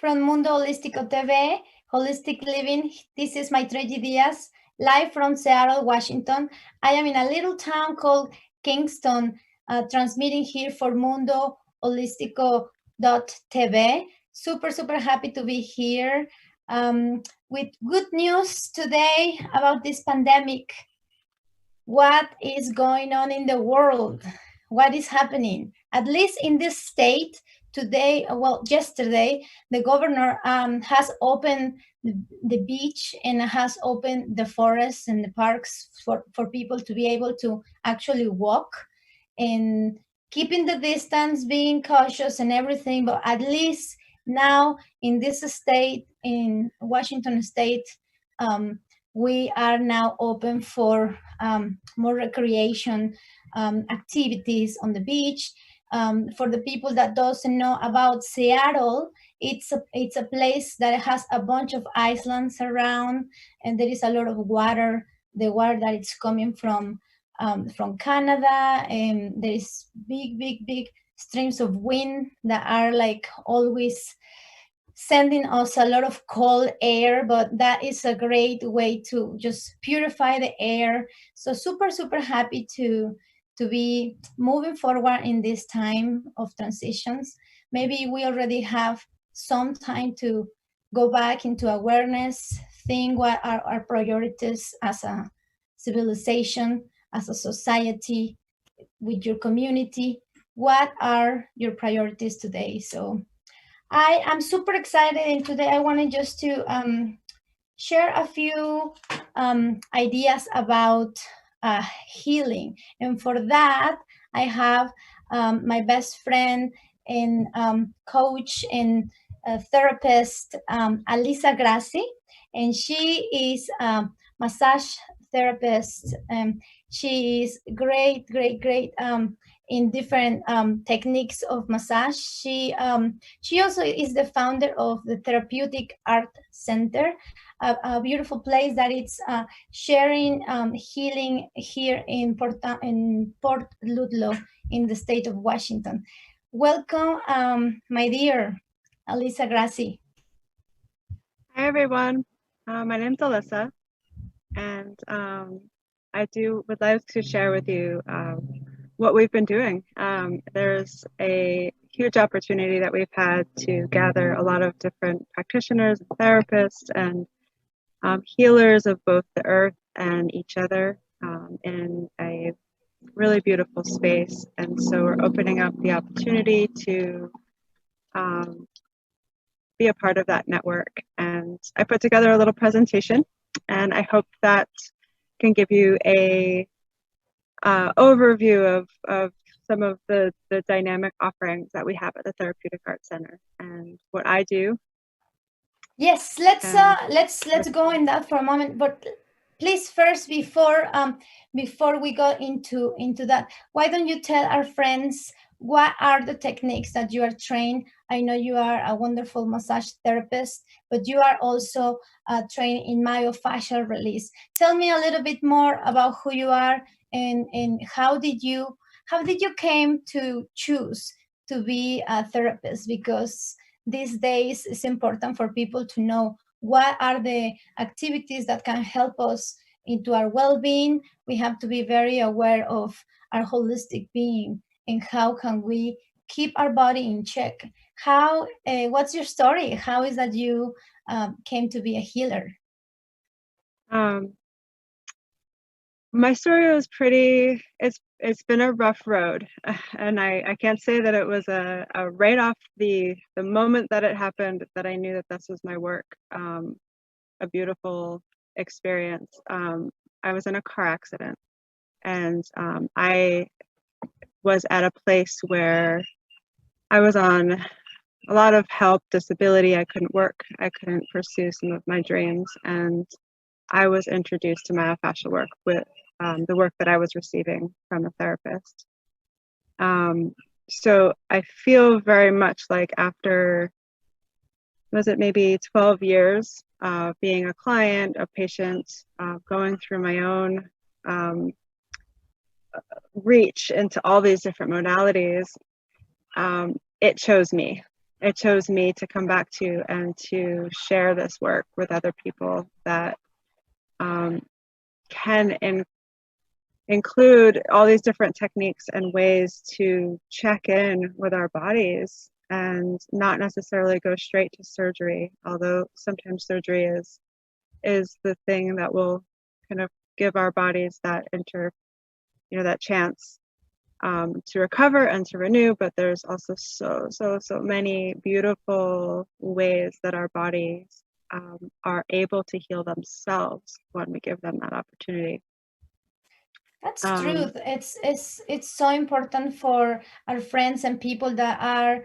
from Mundo Holístico TV, Holistic Living. This is Maytrelli Diaz, live from Seattle, Washington. I am in a little town called Kingston, transmitting here for Mundo Holístico TV. Super happy to be here with good news today about this pandemic. What is going on in the world? What is happening? At least in this state today, yesterday, the governor has opened the beach and has opened the forests and the parks for people to be able to actually walk and keeping the distance, being cautious and everything. But at least now in this state, in Washington state, we are now open for more recreation activities on the beach. For the people that doesn't know about Seattle, it's a place that has a bunch of islands around, and there is a lot of water. The water that is coming from Canada, and there is big streams of wind that are like always sending us a lot of cold air, but that is a great way to just purify the air. So super happy to be moving forward in this time of transitions. Maybe we already have some time to go back into awareness, think what are our priorities as a civilization, as a society, with your community. What are your priorities today? So I am super excited, and today I wanted just to share a few ideas about healing. And for that, I have my best friend and coach and therapist, Alyssa Grassi, and she is a massage therapist. She is great in different techniques of massage. She also is the founder of the Therapeutic Art Center, a beautiful place that it's sharing healing here in Port Ludlow in the state of Washington. Welcome, my dear Alyssa Grassi. Hi, everyone. My name's Alyssa, and I would like to share with you what we've been doing. There's a huge opportunity that we've had to gather a lot of different practitioners, therapists, and healers of both the earth and each other in a really beautiful space. And so we're opening up the opportunity to be a part of that network. And I put together a little presentation, and I hope that can give you a overview of some of the dynamic offerings that we have at the Therapeutic Art Center and what I do. Yes, let's go in that for a moment. But please, first, before we go into that, why don't you tell our friends what are the techniques that you are trained? I know you are a wonderful massage therapist, but you are also trained in myofascial release. Tell me a little bit more about who you are and how did you came to choose to be a therapist? Because these days it's important for people to know what are the activities that can help us into our well-being. We have to be very aware of our holistic being and how can we keep our body in check. What's your story? How is that you came to be a healer? My story was it's been a rough road, and I can't say that it was a right off the moment that it happened that I knew that this was my work. A beautiful experience. I was in a car accident, and I was at a place where I was on a lot of help, disability. I couldn't work. I couldn't pursue some of my dreams, and I was introduced to myofascial work with the work that I was receiving from a therapist. So I feel very much like after, was it maybe 12 years being a client, a patient, going through my own reach into all these different modalities, it chose me. it chose me to come back to and to share this work with other people that can include all these different techniques and ways to check in with our bodies and not necessarily go straight to surgery, although sometimes surgery is the thing that will kind of give our bodies that that chance to recover and to renew. But there's also so many beautiful ways that our bodies are able to heal themselves when we give them that opportunity. That's true. It's so important for our friends and people that are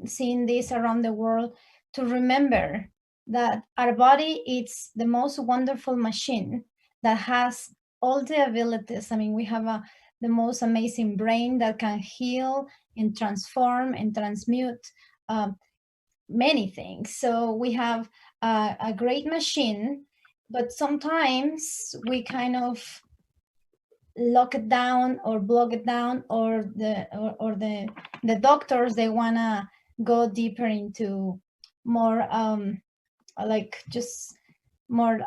seeing this around the world to remember that our body is the most wonderful machine that has all the abilities. I mean, we have the most amazing brain that can heal and transform and transmute many things. So we have a great machine, but sometimes we kind of lock it down or block it down, or the doctors, they want to go deeper into more like just more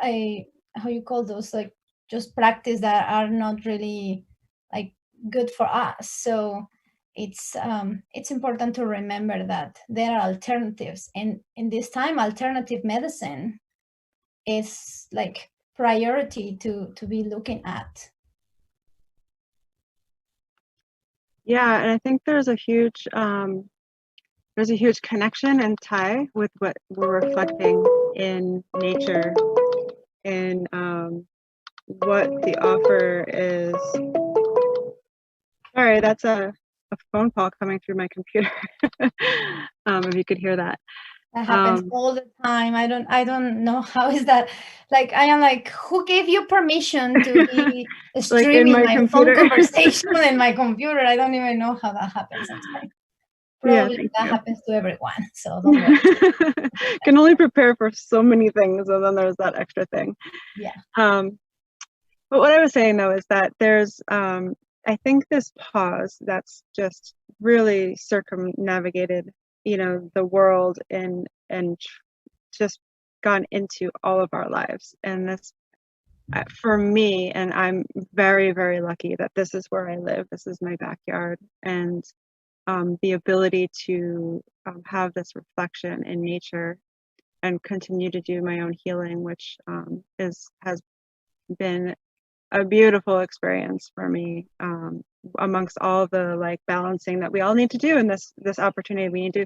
how you call those, like just practice that are not really like good for us. So it's important to remember that there are alternatives, and in this time alternative medicine is like priority to be looking at. Yeah, and I think there's a huge connection and tie with what we're reflecting in nature, in what the offer is. Sorry, that's a phone call coming through my computer. If you could hear that. That happens all the time. I don't know how is that. Like I am like, who gave you permission to be Like in streaming my computer. phone conversation in my computer? I don't even know how that happens sometimes. Probably Yeah, that happens to everyone. So don't worry. Can only prepare for so many things, and then there's that extra thing. Yeah. But what I was saying though is that there's I think this pause that's just really circumnavigated, the world and just gone into all of our lives. And this, for me, and I'm very, very lucky that this is where I live. This is my backyard, and the ability to have this reflection in nature and continue to do my own healing, which has been a beautiful experience for me, amongst all the like balancing that we all need to do in this opportunity. We need to,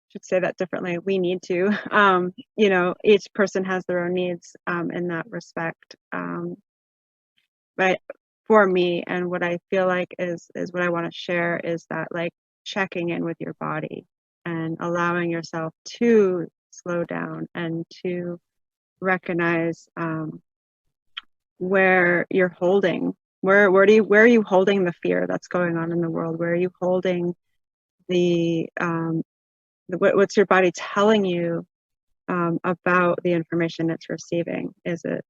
should say that differently, we need to, each person has their own needs in that respect, but for me, and what I feel like is what I want to share is that, like, checking in with your body and allowing yourself to slow down and to recognize where you're holding, where are you holding the fear that's going on in the world? Where are you holding what's your body telling you about the information it's receiving? Is it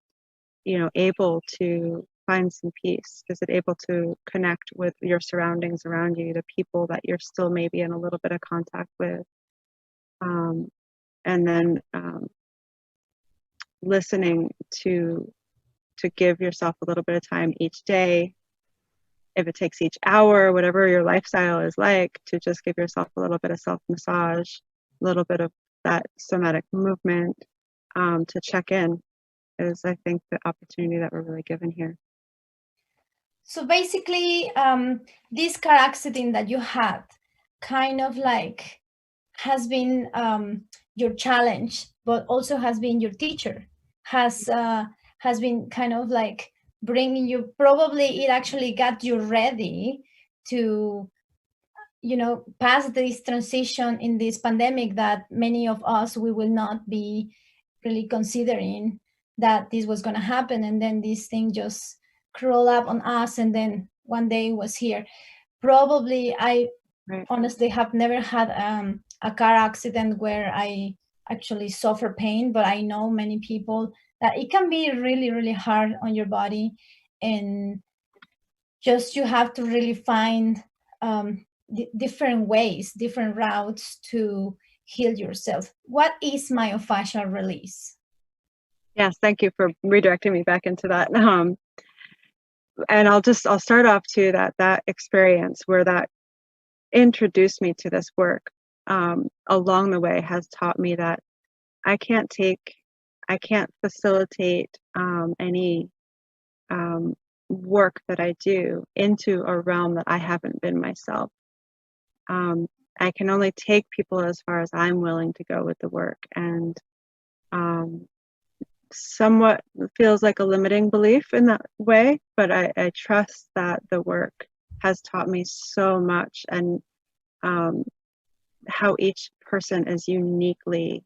able to find some peace? Is it able to connect with your surroundings around you, the people that you're still maybe in a little bit of contact with, and then listening to give yourself a little bit of time each day, if it takes each hour, whatever your lifestyle is like, to just give yourself a little bit of self-massage, a little bit of that somatic movement, to check in, is, I think, the opportunity that we're really given here. So basically, this car accident that you had kind of like has been your challenge, but also has been your teacher, has been kind of like bringing you, probably it actually got you ready to pass this transition in this pandemic that many of us, we will not be really considering that this was going to happen, and then this thing just crawl up on us, and then one day it was here. Probably honestly have never had a car accident where I actually suffer pain, but I know many people that it can be really, really hard on your body, and just you have to really find different ways, different routes to heal yourself. What is myofascial release? Yes, thank you for redirecting me back into that. And I'll start off to that experience where that introduced me to this work. Along the way has taught me that I can't facilitate any work that I do into a realm that I haven't been myself. I can only take people as far as I'm willing to go with the work, and somewhat feels like a limiting belief in that way, but I trust that the work has taught me so much, and how each person is uniquely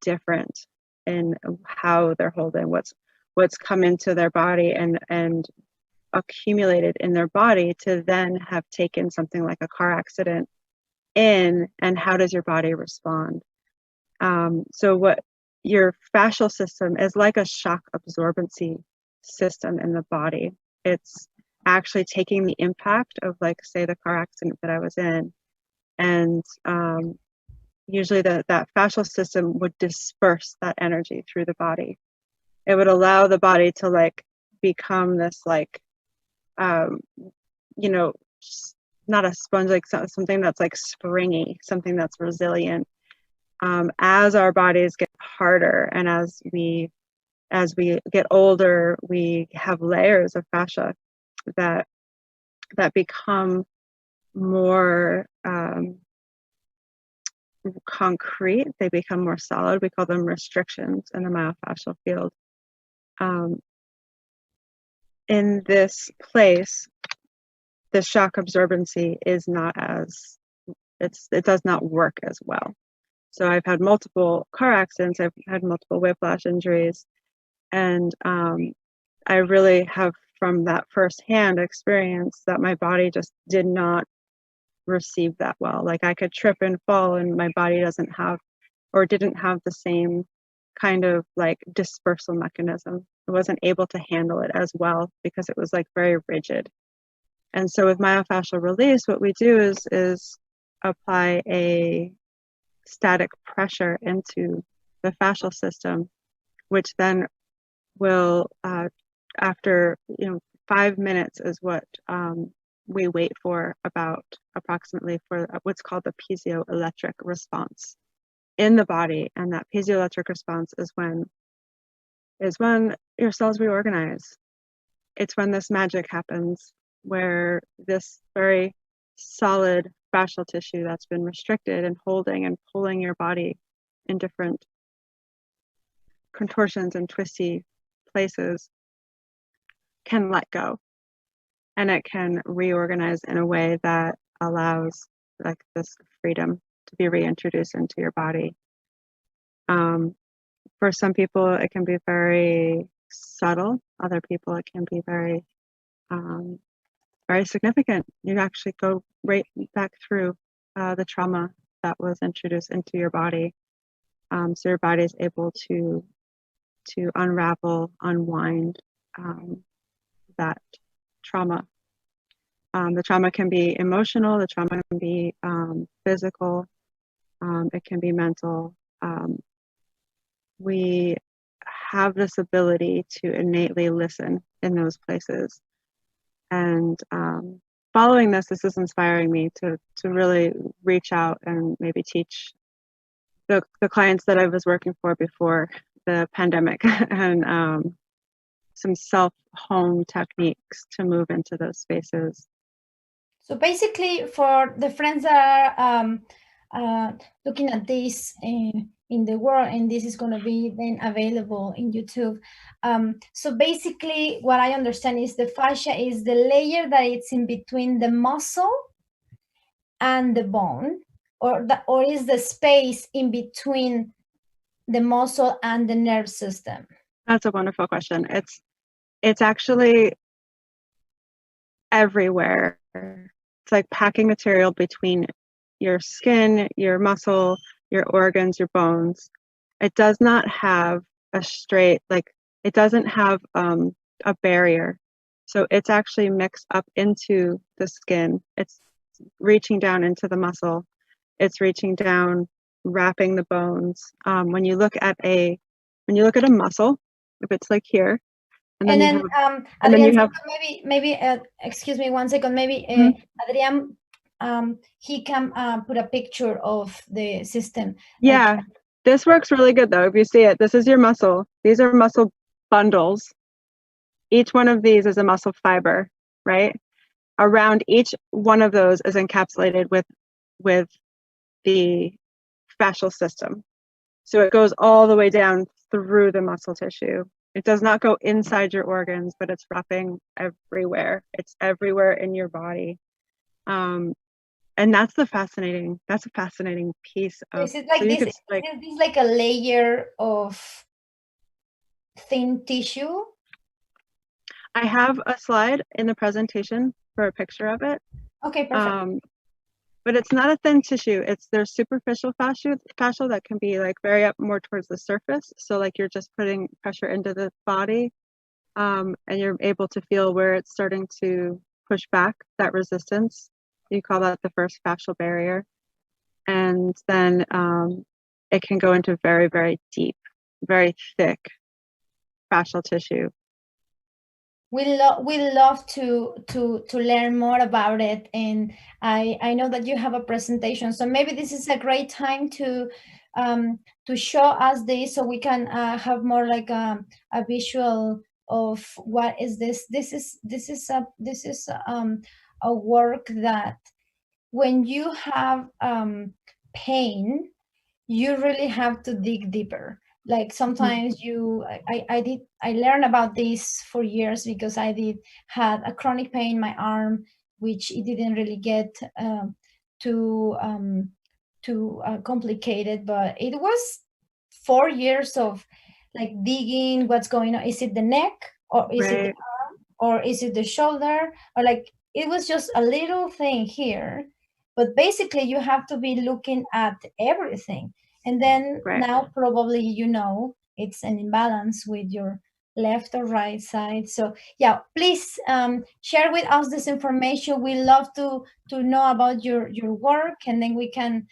different in how they're holding what's come into their body and accumulated in their body to then have taken something like a car accident in, and how does your body respond? So what your fascial system is like a shock absorbency system in the body. It's actually taking the impact of, like, say, the car accident that I was in, and usually that fascial system would disperse that energy through the body. It would allow the body to, like, become this, like, you know, not a sponge, like something that's like springy, something that's resilient. As our bodies get harder and as we get older, we have layers of fascia that become more concrete. They become more solid. We call them restrictions in the myofascial field. In this place, the shock absorbency is not as it does not work as well. So I've had multiple car accidents. I've had multiple whiplash injuries, and I really have, from that firsthand experience, that my body just did not receive that well. Like, I could trip and fall, and my body didn't have the same kind of like dispersal mechanism. It wasn't able to handle it as well because it was like very rigid. And so with myofascial release, what we do is apply a static pressure into the fascial system, which then will, after 5 minutes is what we wait for, about approximately, for what's called the piezoelectric response in the body. And that piezoelectric response is when your cells reorganize. It's when this magic happens, where this very solid fascial tissue that's been restricted and holding and pulling your body in different contortions and twisty places can let go, and it can reorganize in a way that allows, like, this freedom to be reintroduced into your body. For some people it can be very subtle. Other people it can be very very significant. You actually go right back through the trauma that was introduced into your body. So your body is able to unravel, unwind that trauma. The trauma can be emotional, the trauma can be physical, it can be mental. We have this ability to innately listen in those places. And following this is inspiring me to really reach out and maybe teach the clients that I was working for before the pandemic and some self-home techniques to move into those spaces. So basically, for the friends that are looking at this in the world, and this is going to be then available in YouTube. So basically, what I understand is the fascia is the layer that it's in between the muscle and the bone, or is the space in between the muscle and the nerve system? That's a wonderful question. It's actually everywhere. It's like packing material between your skin, your muscle, your organs, your bones. It does not have a straight, like, it doesn't have a barrier. So it's actually mixed up into the skin. It's reaching down into the muscle. It's reaching down, wrapping the bones. When you look at a muscle, if it's like here, and then Adrian, you have maybe excuse me 1 second, maybe Adrian, he can put a picture of the system. Yeah, this works really good though. If you see it, this is your muscle. These are muscle bundles. Each one of these is a muscle fiber, right? Around each one of those is encapsulated with the fascial system. So it goes all the way down through the muscle tissue. It does not go inside your organs, but it's wrapping everywhere. It's everywhere in your body. And that's a fascinating piece of. Is it like so this? Is this like a layer of thin tissue? I have a slide in the presentation for a picture of it. Okay, perfect. But it's not a thin tissue. There's superficial fascia that can be like very up more towards the surface. So like you're just putting pressure into the body, and you're able to feel where it's starting to push back that resistance. You call that the first fascial barrier. And then it can go into very, very deep, very thick fascial tissue. We love to learn more about it, and I know that you have a presentation, so maybe this is a great time to show us this, so we can have more like a visual of what is this. This is a work that when you have pain, you really have to dig deeper. Like sometimes I learned about this for years because I had a chronic pain in my arm, which it didn't really get too complicated, but it was 4 years of like digging what's going on. Is it the neck, or is it the arm, or is it the shoulder, or like it was just a little thing here, but basically you have to be looking at everything. And then now probably it's an imbalance with your left or right side. So yeah, please share with us this information. We love to know about your work, and then we can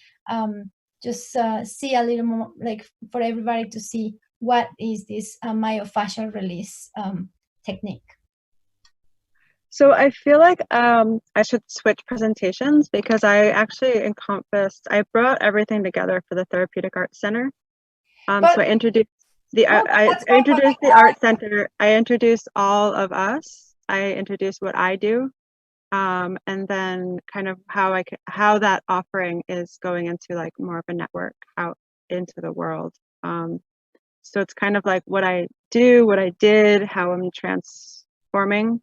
just see a little more, like for everybody to see what is this myofascial release technique. So I feel like I should switch presentations because I actually brought everything together for the Therapeutic Arts Center. So I introduced the Art Center. I introduced all of us. I introduced what I do, and then kind of how that offering is going into like more of a network out into the world. So it's kind of like what I do, what I did, how I'm transforming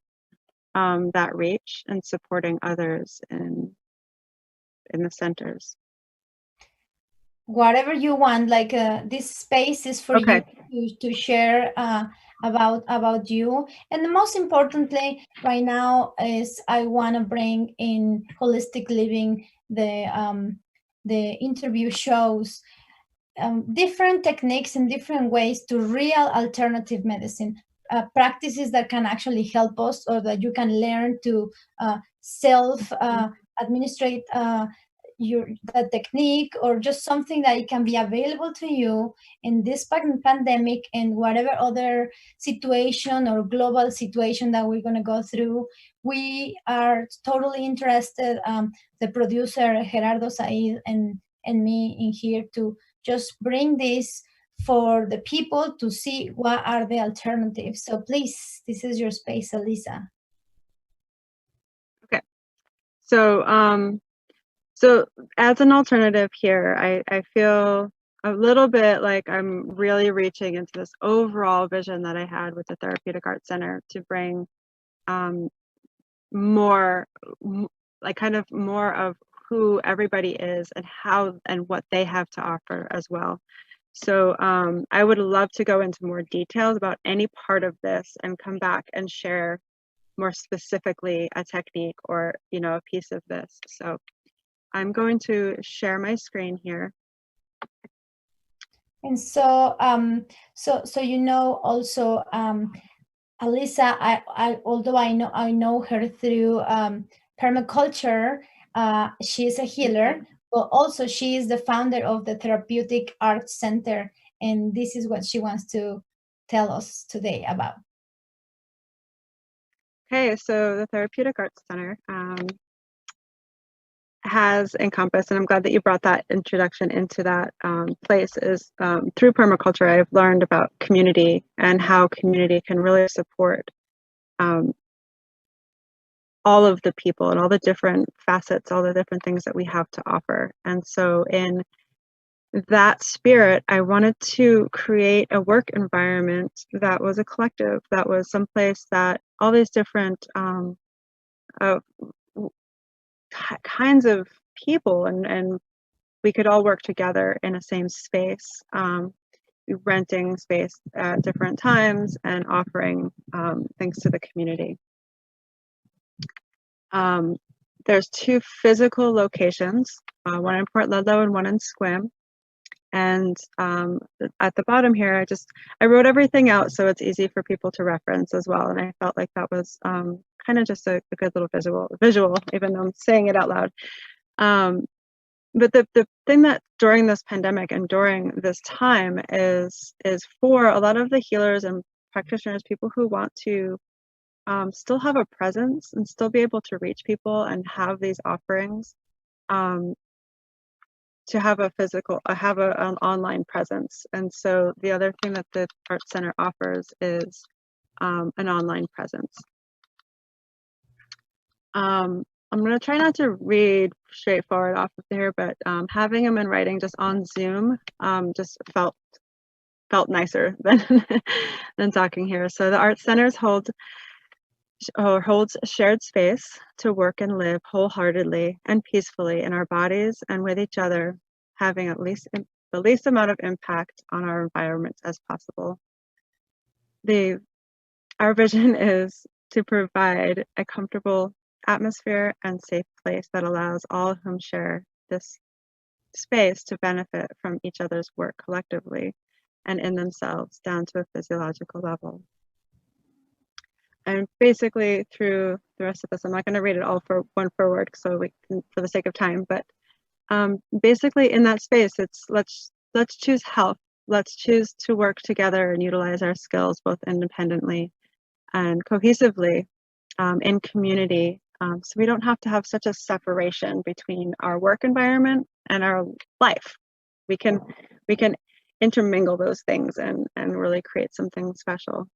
that reach and supporting others in the centers. Whatever you want, like this space is for you to share about you. And the most importantly right now is I want to bring in Holistic Living. The interview shows different techniques and different ways to real alternative medicine, practices that can actually help us, or that you can learn to self administrate the technique, or just something that it can be available to you in this pandemic and whatever other situation or global situation that we're going to go through. We are totally interested, the producer Gerardo Said and me in here, to just bring this for the people to see what are the alternatives. So please, this is your space, Alyssa. Okay. So as an alternative here, I feel a little bit like I'm really reaching into this overall vision that I had with the Therapeutic Arts Center to bring more, like kind of more of who everybody is and how and what they have to offer as well. So I would love to go into more details about any part of this and come back and share more specifically a technique or a piece of this. So I'm going to share my screen here. And so also Alyssa, although I know her through permaculture, she is a healer, but also she is the founder of the Therapeutic Art Center, and this is what she wants to tell us today about. Okay, so the Therapeutic Arts Center has encompassed, and I'm glad that you brought that introduction into that place, is through permaculture, I've learned about community and how community can really support all of the people and all the different facets, all the different things that we have to offer. And so in that spirit, I wanted to create a work environment that was a collective, that was someplace that all these different kinds of people and we could all work together in a same space, renting space at different times and offering things to the community. There's 2 physical locations, one in Port Ludlow and one in Sequim. And at the bottom here, I wrote everything out so it's easy for people to reference as well. And I felt like that was kind of just a good little visual, even though I'm saying it out loud. But the thing that during this pandemic and during this time is for a lot of the healers and practitioners, people who want to still have a presence and still be able to reach people and have these offerings, to have a physical, an online presence. And so the other thing that the Art Center offers is an online presence. I'm going to try not to read straightforward off of there, but having them in writing just on Zoom just felt nicer than talking here. So the Art Centers holds shared space to work and live wholeheartedly and peacefully in our bodies and with each other, having at least the least amount of impact on our environments as possible. Our vision is to provide a comfortable atmosphere and safe place that allows all whom share this space to benefit from each other's work collectively and in themselves down to a physiological level. And basically through the rest of this, I'm not going to read it all for word, so we can, for the sake of time, but basically in that space, it's let's choose health. Let's choose to work together and utilize our skills both independently and cohesively in community. So we don't have to have such a separation between our work environment and our life. We can intermingle those things and really create something special.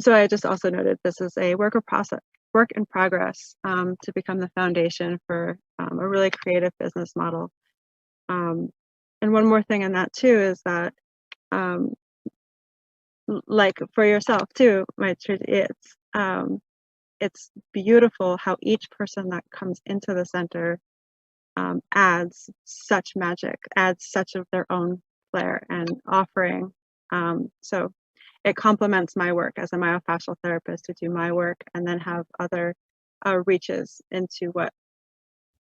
So I just also noted this is a work in progress to become the foundation for a really creative business model. And one more thing in that too is that, like for yourself too, it's beautiful how each person that comes into the center adds such magic, adds such of their own flair and offering. So it complements my work as a myofascial therapist to do my work and then have other reaches into what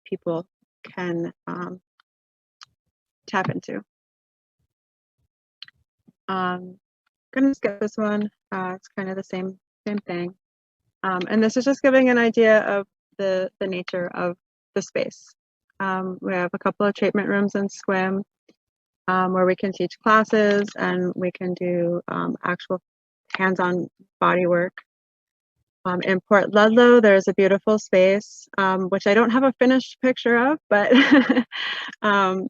people can tap into. Gonna skip this one. It's kind of the same thing. And this is just giving an idea of the nature of the space. We have a couple of treatment rooms in Sequim where we can teach classes and we can do actual hands-on body work. In Port Ludlow, there's a beautiful space, which I don't have a finished picture of, but and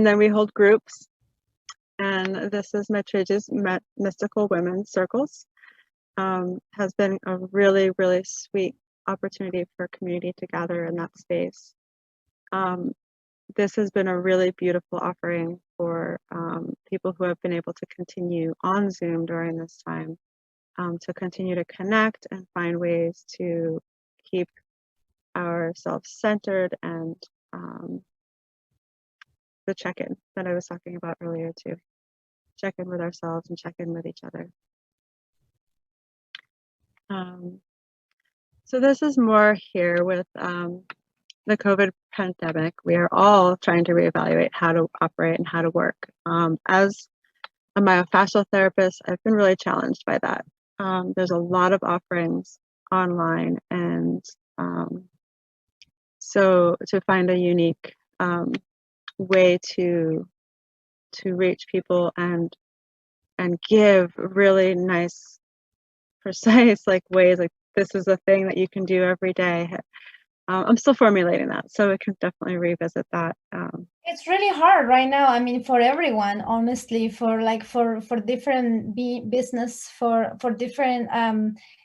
then we hold groups. And this is Maytrelli's Mystical Women's Circles. Has been a really, really sweet opportunity for community to gather in that space. This has been a really beautiful offering for people who have been able to continue on Zoom during this time, to continue to connect and find ways to keep ourselves centered and the check-in that I was talking about earlier too. Check in with ourselves and check in with each other. So this is more here with the COVID pandemic. We are all trying to reevaluate how to operate and how to work. As a myofascial therapist, I've been really challenged by that. There's a lot of offerings online, and so to find a unique way to reach people and give really nice, precise ways, this is a thing that you can do every day. I'm still formulating that, so we can definitely revisit that. It's really hard right now. I mean, for everyone, honestly, for different business, for different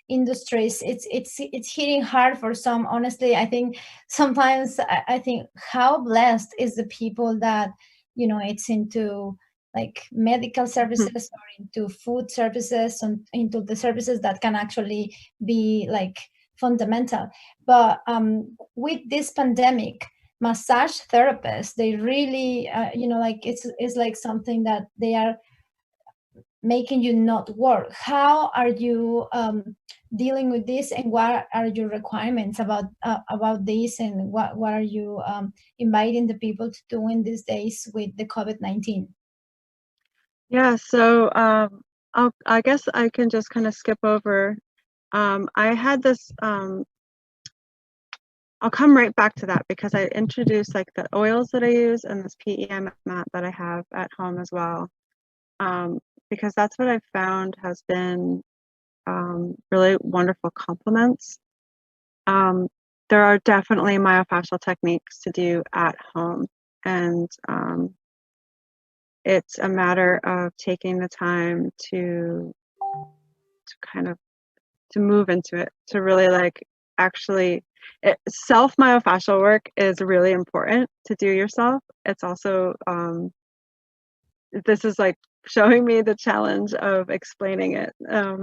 industries, it's hitting hard for some. Honestly, I think sometimes I think how blessed is the people that it's into medical services or into food services and into the services that can actually be fundamental. But with this pandemic, massage therapists, they really it's like something that they are making you not work. How are you dealing with this, and what are your requirements about this, and what are you inviting the people to do in these days with the COVID-19? Yeah, so I guess I can just kind of skip over. I had this I'll come right back to that, because I introduced the oils that I use and this PEM mat that I have at home as well, because that's what I've found has been really wonderful complements. There are definitely myofascial techniques to do at home, and it's a matter of taking the time to kind of to move into it, to really actually self myofascial work is really important to do yourself. It's also this is showing me the challenge of explaining it,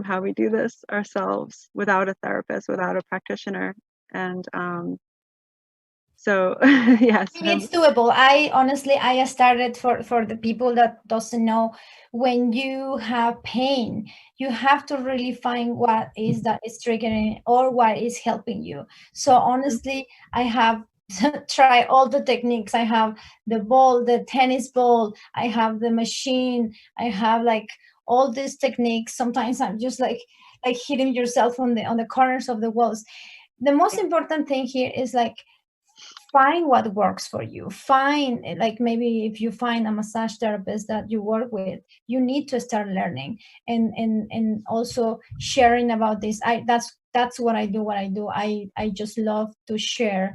how we do this ourselves without a therapist, without a practitioner. And so yes. I mean, it's doable. I started, for the people that doesn't know, when you have pain, you have to really find what is that is triggering or what is helping you. So honestly, I have tried all the techniques. I have the ball, the tennis ball, I have the machine, I have all these techniques. Sometimes I'm just hitting yourself on the corners of the walls. The most important thing here is find what works for you. Find maybe if you find a massage therapist that you work with, you need to start learning and also sharing about this. That's what I do. I just love to share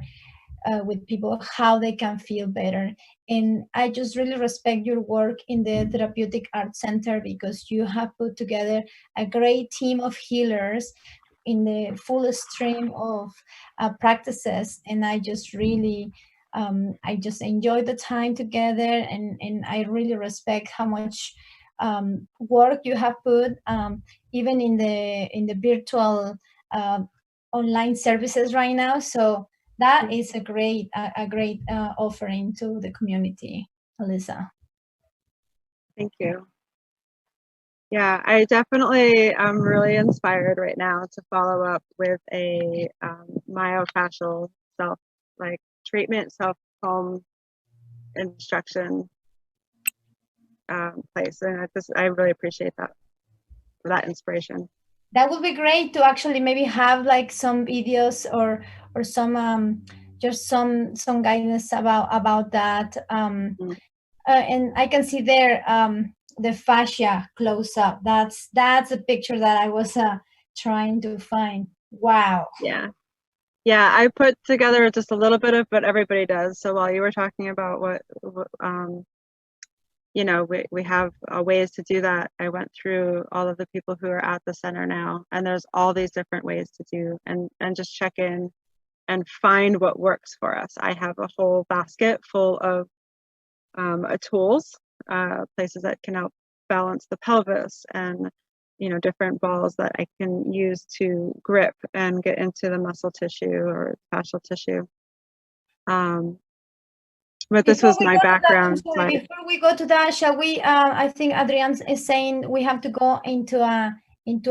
with people how they can feel better. And I just really respect your work in the Therapeutic Art Center, because you have put together a great team of healers in the full stream of practices. And I just really I just enjoy the time together, and I really respect how much work you have put, even in the virtual online services right now. So that is a great offering to the community, Alyssa. Thank you. Yeah, I definitely am really inspired right now to follow up with a myofascial self treatment, self home instruction place, and I really appreciate that, for that inspiration. That would be great to actually maybe have some videos or some just some guidance about that. And I can see there the fascia close up. That's a picture that I was trying to find. Wow. Yeah. I put together just a little bit of what everybody does. So while you were talking about what we have ways to do that, I went through all of the people who are at the center now, and there's all these different ways to do, and just check in and find what works for us. I have a whole basket full of tools, places that can help balance the pelvis, and different balls that I can use to grip and get into the muscle tissue or fascial tissue. But this was my background. Before we go to that, shall we? I think Adrian is saying we have to go into a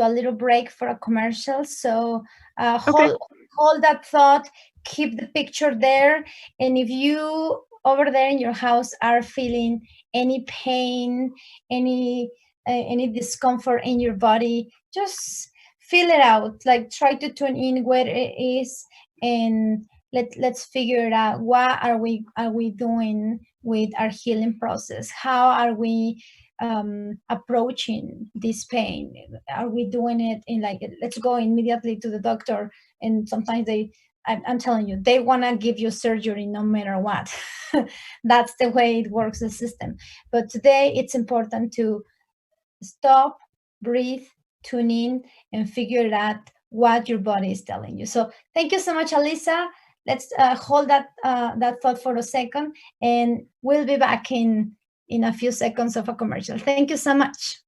little break for a commercial. So hold that thought. Keep the picture there, and if you over there in your house are feeling any pain, any any discomfort in your body, just feel it out. Like try to tune in where it is, and let's figure it out. What are we doing with our healing process? How are we approaching this pain? Are we doing it in like, let's go immediately to the doctor? And sometimes I'm telling you, they want to give you surgery no matter what. That's the way it works, the system. But today it's important to stop, breathe, tune in, and figure out what your body is telling you. So thank you so much, Alyssa. Let's hold that thought for a second, and we'll be back in a few seconds of a commercial. Thank you so much.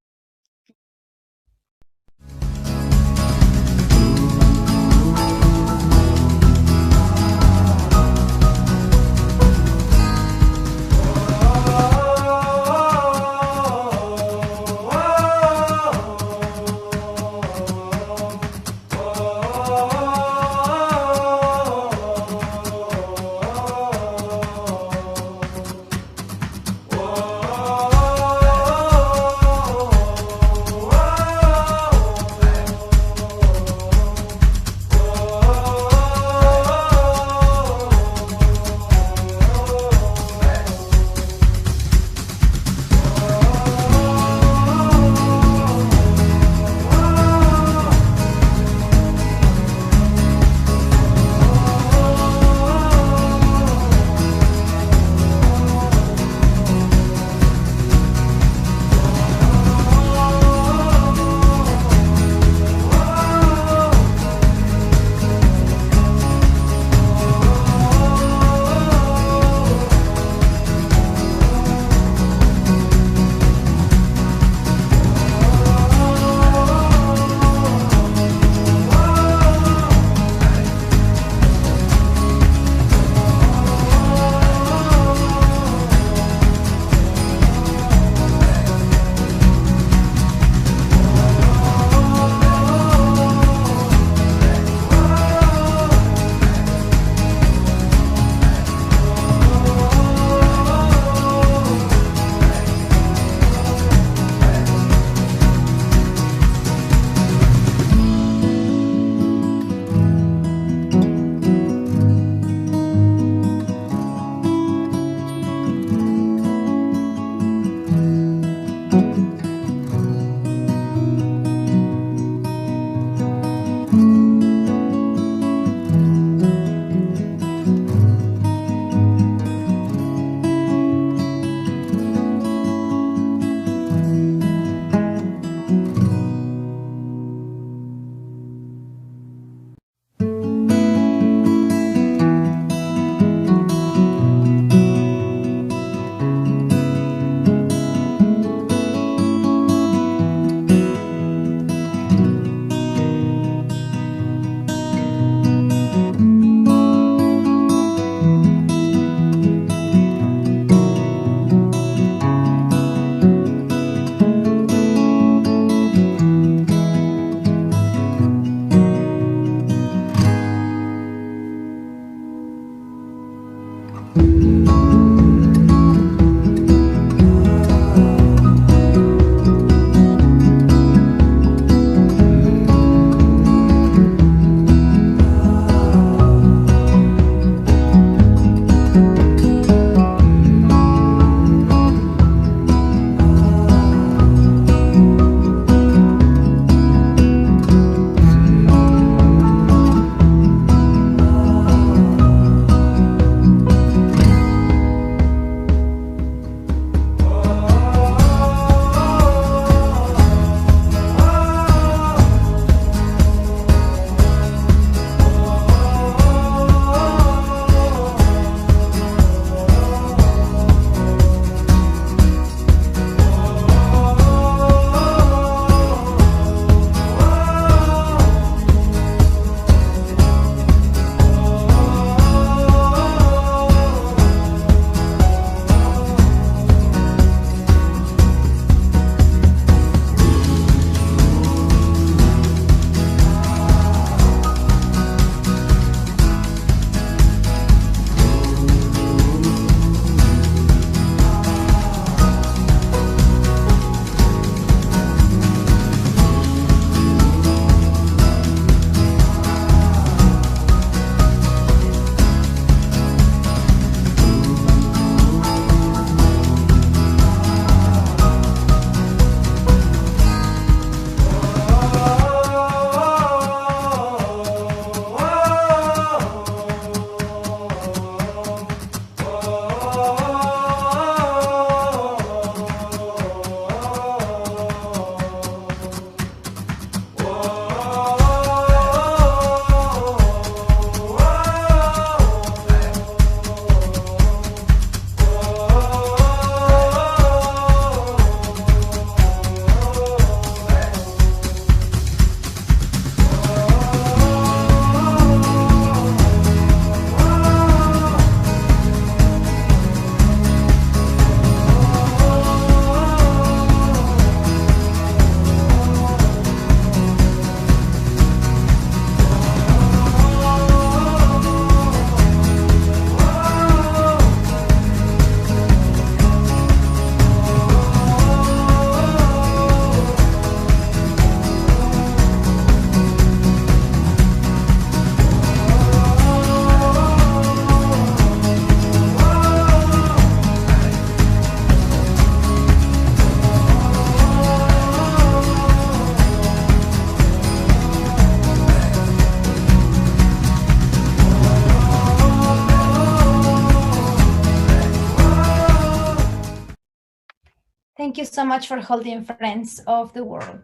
Thank you so much for holding Friends of the World.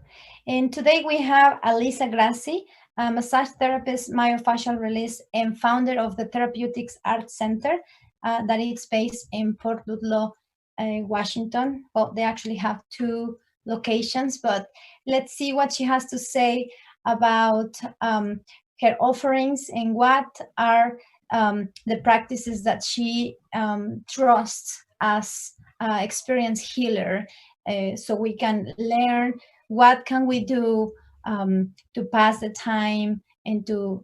And today we have Alyssa Grassi, a massage therapist, myofascial release, and founder of the Therapeutics Art Center that is based in Port Ludlow, Washington. Well, they actually have two locations, but let's see what she has to say about her offerings and what are the practices that she trusts as experienced healer, so we can learn what can we do to pass the time and to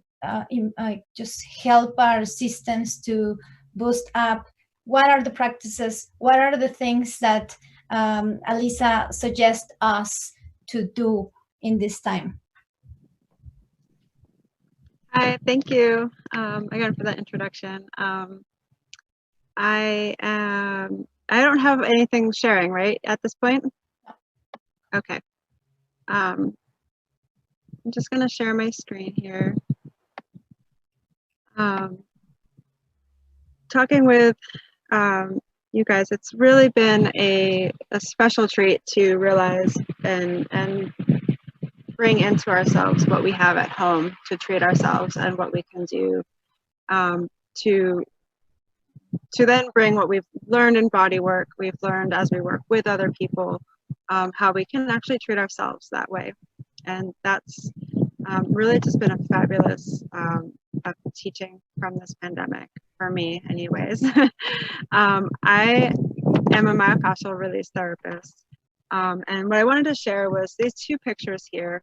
just help our systems to boost up. What are the practices, what are the things that Alyssa suggests us to do in this time? Hi, thank you again for that introduction. I don't have anything sharing, right, at this point? Okay. I'm just going to share my screen here. Talking with you guys, it's really been a special treat to realize and bring into ourselves what we have at home to treat ourselves and what we can do to then bring what we've learned in body work, we've learned as we work with other people, how we can actually treat ourselves that way. And that's really just been a fabulous teaching from this pandemic, for me anyways. I am a myofascial release therapist. And what I wanted to share was these two pictures here,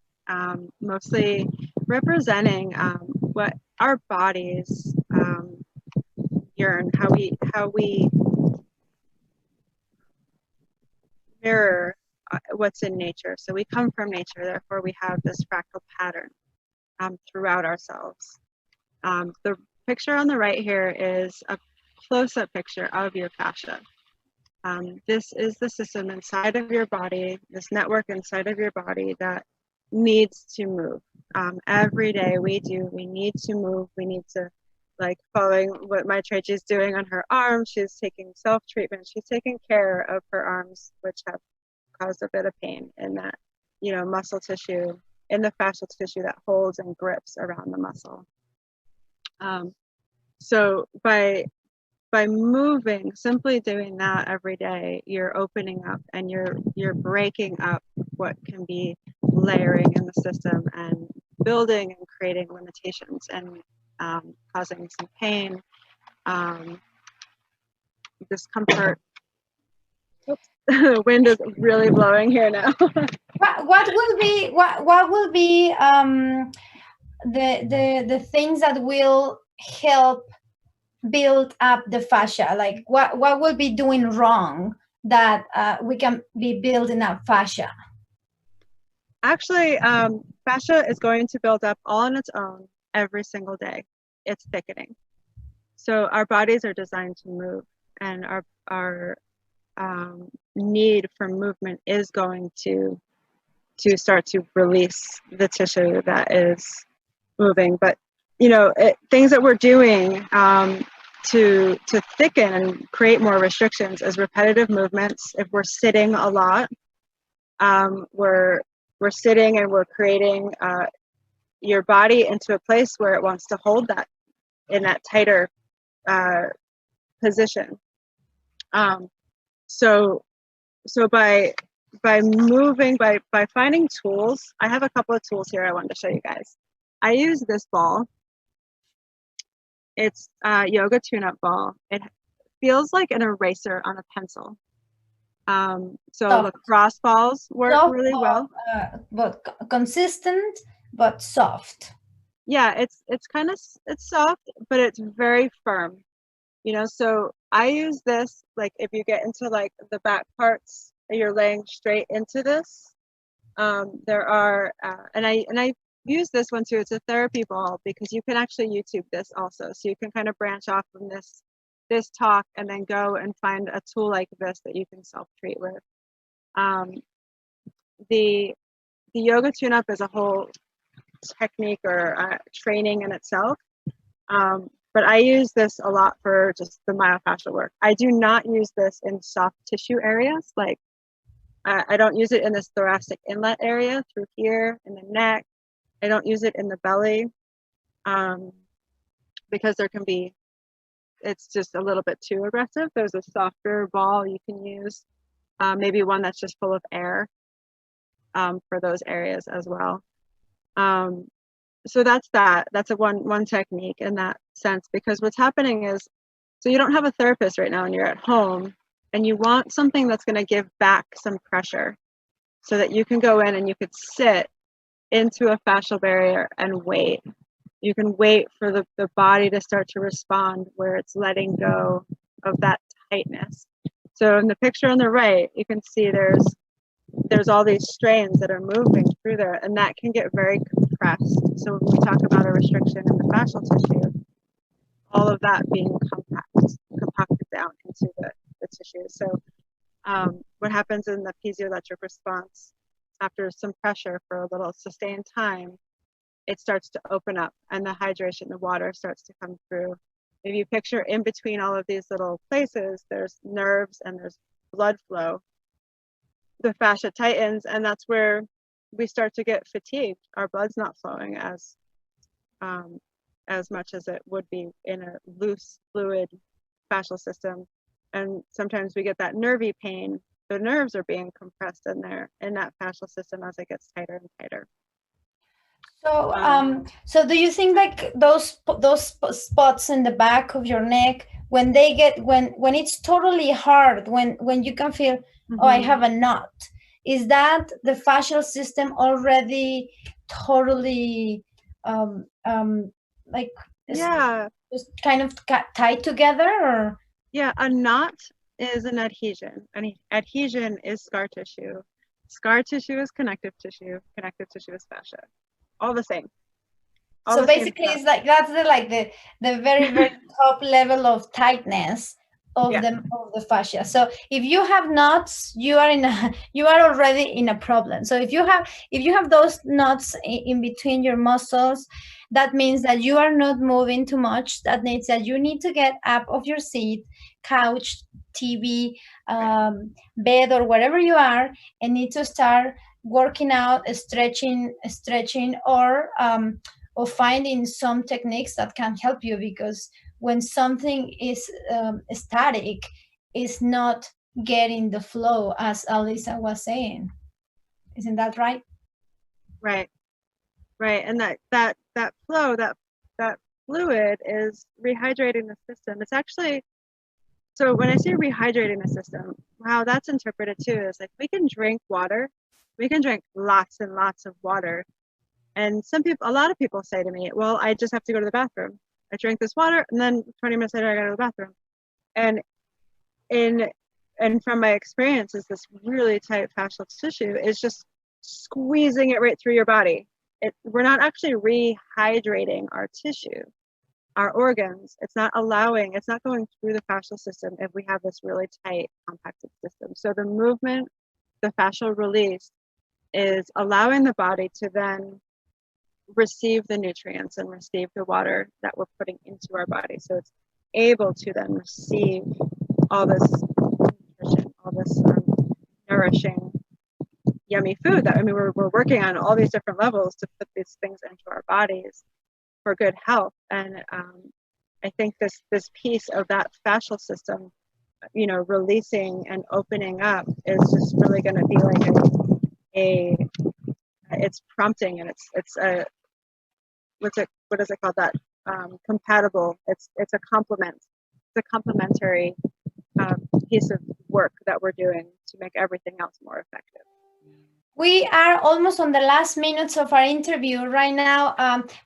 mostly representing what our bodies yearn, how we mirror what's in nature. So we come from nature, therefore we have this fractal pattern throughout ourselves. The picture on the right here is a close-up picture of your fascia. This is the system inside of your body, this network inside of your body that needs to move. Every day we need to move, we need to, like following what Maytrelli is doing on her arm, she's taking self-treatment, she's taking care of her arms, which have caused a bit of pain in that, muscle tissue, in the fascial tissue that holds and grips around the muscle. So by moving, simply doing that every day, you're opening up and you're breaking up what can be layering in the system and building and creating limitations and causing some pain, discomfort. Oops. The wind is really blowing here now. what will be the things that will help build up the fascia? Like what will be doing wrong that we can be building up fascia? Actually, fascia is going to build up all on its own every single day. It's thickening. So our bodies are designed to move, and our need for movement is going to start to release the tissue that is moving. But things that we're doing to thicken and create more restrictions is repetitive movements. If we're sitting a lot, we're sitting and we're creating your body into a place where it wants to hold that in that tighter position. So by moving, by finding tools, I have a couple of tools here I wanted to show you guys. I use this ball. It's a yoga tune-up ball. It feels like an eraser on a pencil. So lacrosse balls work soft, really well. But consistent, but soft. Yeah, it's soft, but it's very firm. So I use this, like if you get into like the back parts, you're laying straight into this. There are, and I use this one too. It's a therapy ball because you can actually YouTube this also. So you can kind of branch off from this talk and then go and find a tool like this that you can self-treat with. The yoga tune-up is a whole technique or training in itself. But I use this a lot for just the myofascial work. I do not use this in soft tissue areas like I don't use it in this thoracic inlet area through here in the neck. I don't use it in the belly because it's just a little bit too aggressive. There's a softer ball you can use, maybe one that's just full of air for those areas as well. So that's a one technique in that sense, because what's happening is, so you don't have a therapist right now and you're at home and you want something that's going to give back some pressure so that you can go in and you could sit into a fascial barrier and wait. You can wait for the body to start to respond where it's letting go of that tightness. So in the picture on the right, you can see there's all these strains that are moving through there, and that can get very compressed. So when we talk about a restriction in the fascial tissue, all of that being compacted down into the tissue. So what happens in the piezoelectric response, after some pressure for a little sustained time, it starts to open up and the hydration, the water starts to come through. If you picture in between all of these little places, there's nerves and there's blood flow. The fascia tightens, and that's where we start to get fatigued. Our blood's not flowing as much as it would be in a loose, fluid fascial system. And sometimes we get that nervy pain. The nerves are being compressed in there in that fascial system as it gets tighter and tighter. So, so do you think like those spots in the back of your neck, when they get when it's totally hard, when you can feel, oh, I have a knot, is that the fascial system already totally like just kind of tied together? Or yeah, a knot is an adhesion. An adhesion is scar tissue. Scar tissue is connective tissue. Connective tissue is fascia. All the same. So basically, it's like that's the very very top level of tightness of the fascia. So if you have knots, you are already in a problem. So if you have those knots in between your muscles, that means that you are not moving too much. That means that you need to get up of your seat, couch, TV, bed, or wherever you are, and need to start working out, stretching, or finding some techniques that can help you, because when something is static, it's not getting the flow, as Alyssa was saying. Isn't that right? Right. And that flow, that fluid is rehydrating the system. It's actually, so when I say rehydrating the system, how that's interpreted too is like, we can drink water. We can drink lots and lots of water. And a lot of people say to me, well, I just have to go to the bathroom. I drink this water and then 20 minutes later I go to the bathroom. And from my experience, is this really tight fascial tissue is just squeezing it right through your body. We're not actually rehydrating our tissue, our organs. It's not going through the fascial system if we have this really tight compacted system. So the movement, the fascial release, is allowing the body to then receive the nutrients and receive the water that we're putting into our body. So it's able to then receive all this nutrition, all this nourishing, yummy food that, we're working on all these different levels to put these things into our bodies for good health. And I think this piece of that fascial system, releasing and opening up is just really going to be like it's prompting, and it's a what is it called, that compatible, it's a complement, it's a complementary piece of work that we're doing to make everything else more effective. We are almost on the last minutes of our interview right now.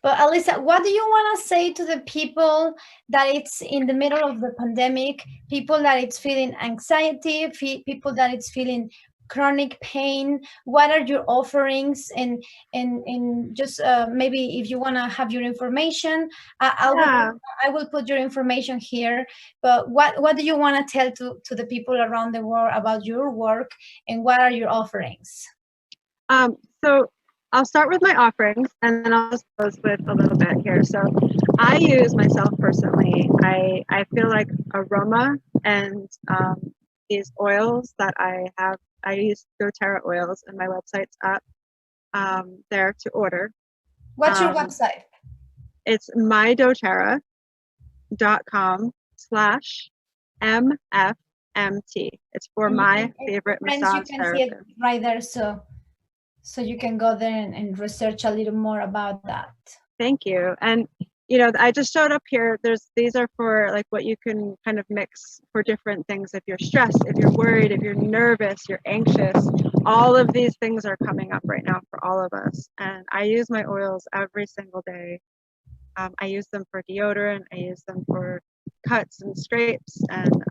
But Alyssa, what do you want to say to the people that it's in the middle of the pandemic, people that it's feeling anxiety, people that it's feeling chronic pain? What are your offerings? And just maybe if you want to have your information, I will put your information here. But what do you want to tell to the people around the world about your work, and what are your offerings? So I'll start with my offerings, and then I'll just close with a little bit here. So I use myself personally. I feel like aroma and these oils that I have I use doTERRA oils, and my website's up there to order. What's your website? It's mydoterra.com/MFMT. It's for my favorite massage you can therapist. see it right there, so you can go there and research a little more about that. Thank you. And I just showed up here. These are for like what you can kind of mix for different things. If you're stressed, if you're worried, if you're nervous, you're anxious, all of these things are coming up right now for all of us. And I use my oils every single day. I use them for deodorant. I use them for cuts and scrapes. And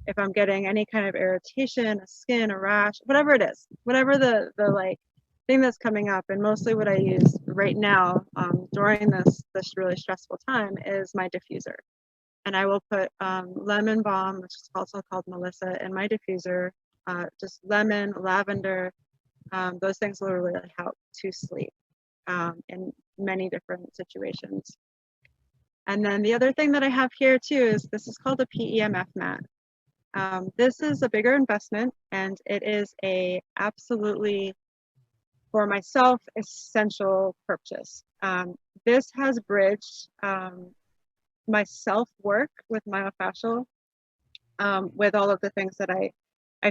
if I'm getting any kind of irritation, a skin, a rash, whatever it is, whatever the like thing that's coming up, and mostly what I use right now during this really stressful time is my diffuser. And I will put lemon balm, which is also called Melissa, in my diffuser. Just lemon, lavender, those things will really help to sleep in many different situations. And then the other thing that I have here too is this is called a PEMF mat. This is a bigger investment, and it is a absolutely, for myself, essential purchase. This has bridged my self-work with myofascial, with all of the things that I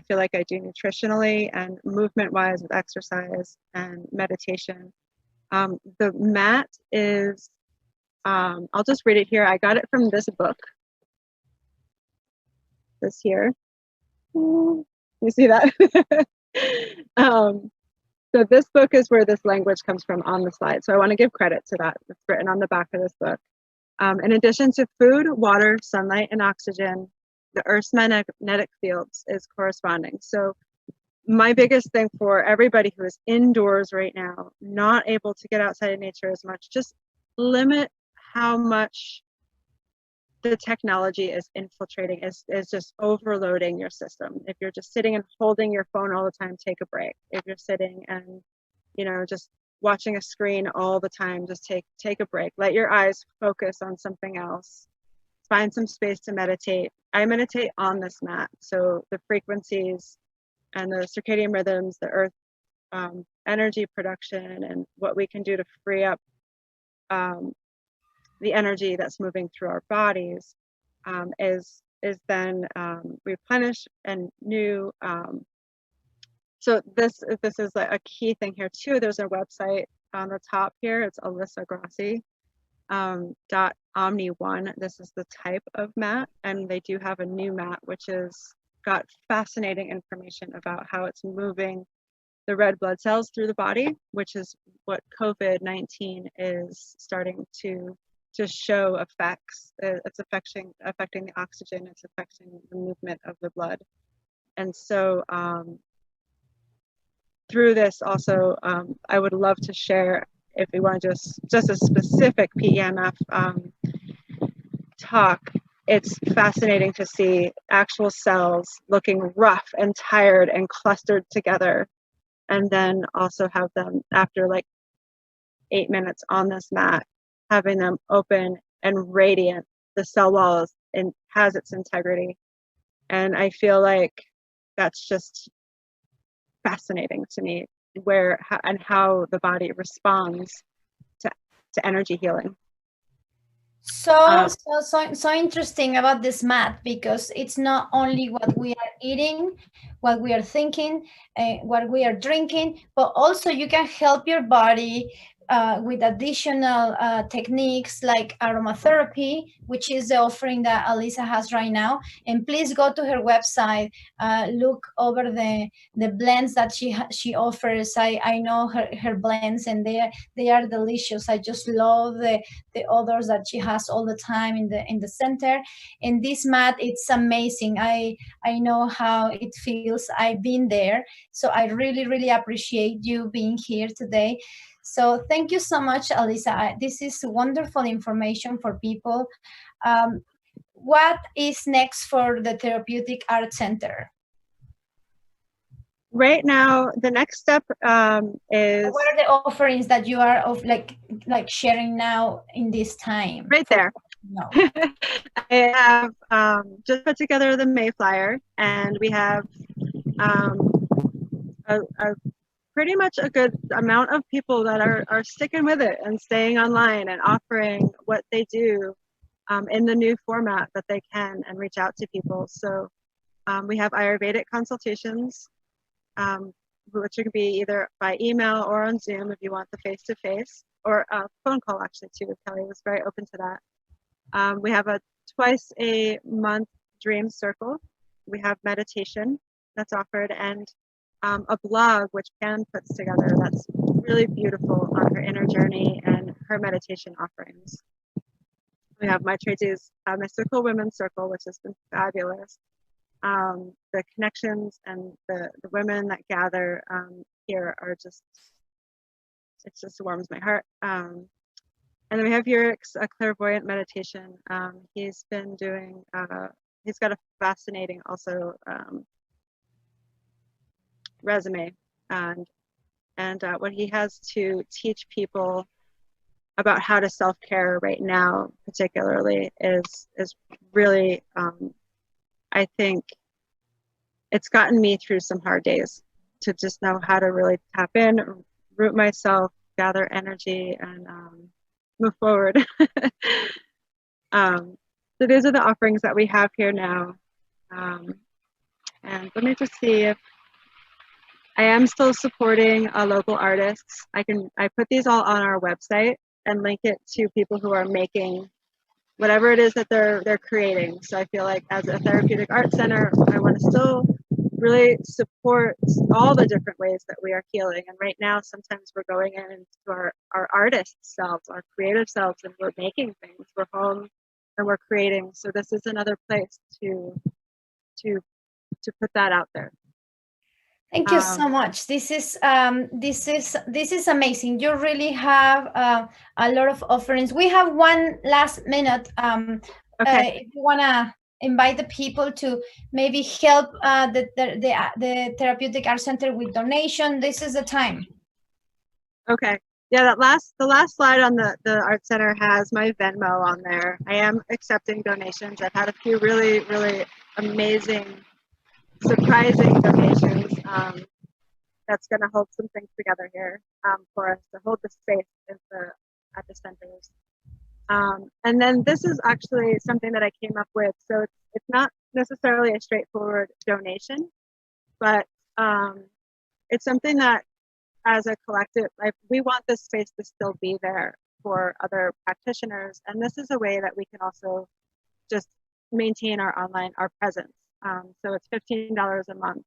feel like I do nutritionally and movement-wise with exercise and meditation. The mat is, I'll just read it here. I got it from this book. This here. You see that? So this book is where this language comes from on the slide. So I want to give credit to that. It's written on the back of this book. In addition to food, water, sunlight, and oxygen, the Earth's magnetic fields is corresponding. So my biggest thing for everybody who is indoors right now, not able to get outside of nature as much, just limit how much the technology is infiltrating, is just overloading your system. If you're just sitting and holding your phone all the time, take a break. If you're sitting and just watching a screen all the time, just take a break. Let your eyes focus on something else. Find some space to meditate. I meditate on this mat, so the frequencies and the circadian rhythms, the earth energy production, and what we can do to free up the energy that's moving through our bodies is then replenished and new. So this is like a key thing here too. There's a website on the top here. It's Alyssa Grassi .omni1. This is the type of mat, and they do have a new mat which has got fascinating information about how it's moving the red blood cells through the body, which is what COVID-19 is starting to show effects. It's affecting the oxygen. It's affecting the movement of the blood. And so through this also, I would love to share, if we want to just a specific PEMF talk. It's fascinating to see actual cells looking rough and tired and clustered together, and then also have them after like 8 minutes on this mat, having them open and radiant. The cell wall has its integrity, and I feel like that's just fascinating to me, how the body responds to energy healing. So interesting about this mat, because it's not only what we are eating, what we are thinking, what we are drinking, but also you can help your body with additional techniques like aromatherapy, which is the offering that Alyssa has right now. And please go to her website, look over the blends that she offers. I know her blends, and they are delicious. I just love the odors that she has all the time in the center. And this mat, it's amazing. I know how it feels. I've been there, so I really appreciate you being here today. So thank you so much, Alyssa. This is wonderful information for people. What is next for the Therapeutic Art Center? Right now, the next step is... What are the offerings that you are like sharing now in this time? Right there. No. I have just put together the Mayflyer, and we have a pretty much a good amount of people that are sticking with it and staying online and offering what they do in the new format that they can and reach out to people. So we have Ayurvedic consultations, which can be either by email or on Zoom if you want the face-to-face, or a phone call actually too. Kelly was very open to that. We have a twice a month dream circle. We have meditation that's offered, and a blog which Pam puts together that's really beautiful on her inner journey and her meditation offerings. We have Maytrelli's Mystical Women's Circle, which has been fabulous. The connections and the women that gather here are just, it just warms my heart. And then we have Yurik's a clairvoyant meditation. He's been doing, he's got a fascinating also resume, and what he has to teach people about how to self-care right now particularly is really, I think it's gotten me through some hard days to just know how to really tap in, root myself, gather energy, and move forward. So these are the offerings that we have here now. And let me just see if I am still supporting local artists. I put these all on our website and link it to people who are making whatever it is that they're creating. So I feel like as a therapeutic art center, I want to still really support all the different ways that we are healing. And right now, sometimes we're going into our artist selves, our creative selves, and we're making things. We're home and we're creating. So this is another place to put that out there. Thank you so much. This is amazing. You really have a lot of offerings. We have one last minute. Okay. If you wanna invite the people to maybe help the Therapeutic Art Center with donation, this is the time. Okay. Yeah, the last slide on the art center has my Venmo on there. I am accepting donations. I've had a few really, really amazing, surprising donations. That's going to hold some things together here for us to hold the space at the centers. And then this is actually something that I came up with. So it's not necessarily a straightforward donation, but it's something that as a collective, we want this space to still be there for other practitioners. And this is a way that we can also just maintain our presence. So it's $15 a month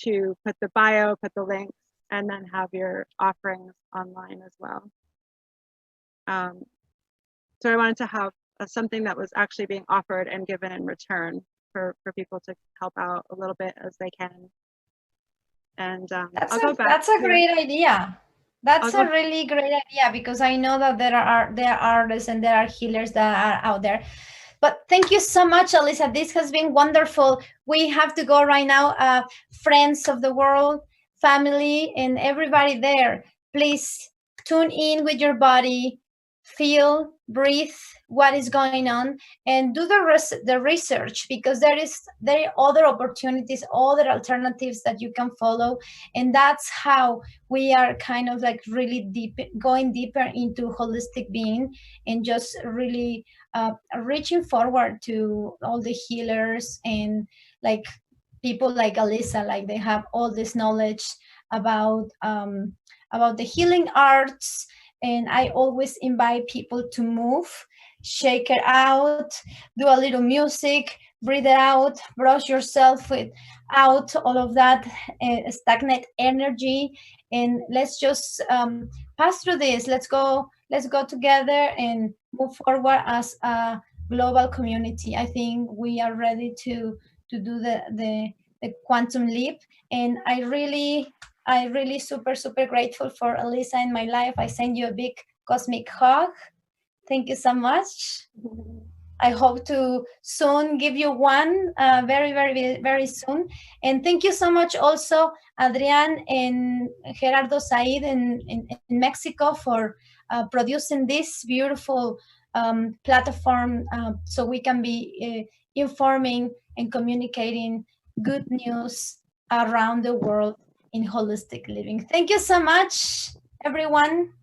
to put the bio, put the links, and then have your offerings online as well. So I wanted to have something that was actually being offered and given in return for people to help out a little bit as they can. And that's a great idea. That's a really great idea, because I know that there are artists and there are healers that are out there. But thank you so much, Alyssa. This has been wonderful. We have to go right now. Friends of the world, family, and everybody there, please tune in with your body, feel, breathe what is going on, and do the research, because there are other opportunities, other alternatives that you can follow. And that's how we are kind of like really going deeper into holistic being, and just really reaching forward to all the healers and like people like Alyssa, like they have all this knowledge about the healing arts. And I always invite people to move, shake it out, do a little music, breathe it out, brush yourself out all of that stagnant energy, and let's just pass through this. Let's go together and move forward as a global community. I think we are ready to do the quantum leap, and I really super grateful for Alyssa in my life. I send you a big cosmic hug. Thank you so much. I hope to soon give you one very, very, very soon. And thank you so much also, Adrian and Gerardo Said in Mexico, for producing this beautiful platform so we can be informing and communicating good news around the world in holistic living. Thank you so much, everyone.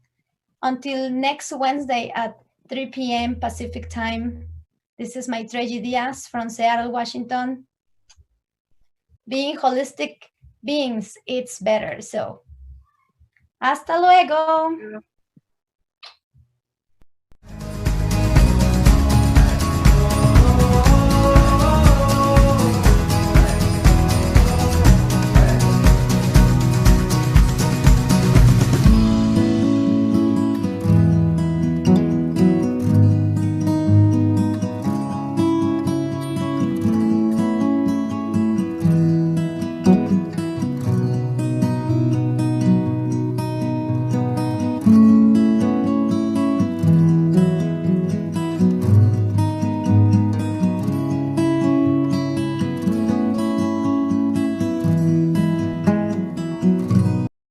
Until next Wednesday at 3 p.m. Pacific time. This is Maytrelli Diaz from Seattle, Washington. Being holistic beings, it's better. So, hasta luego.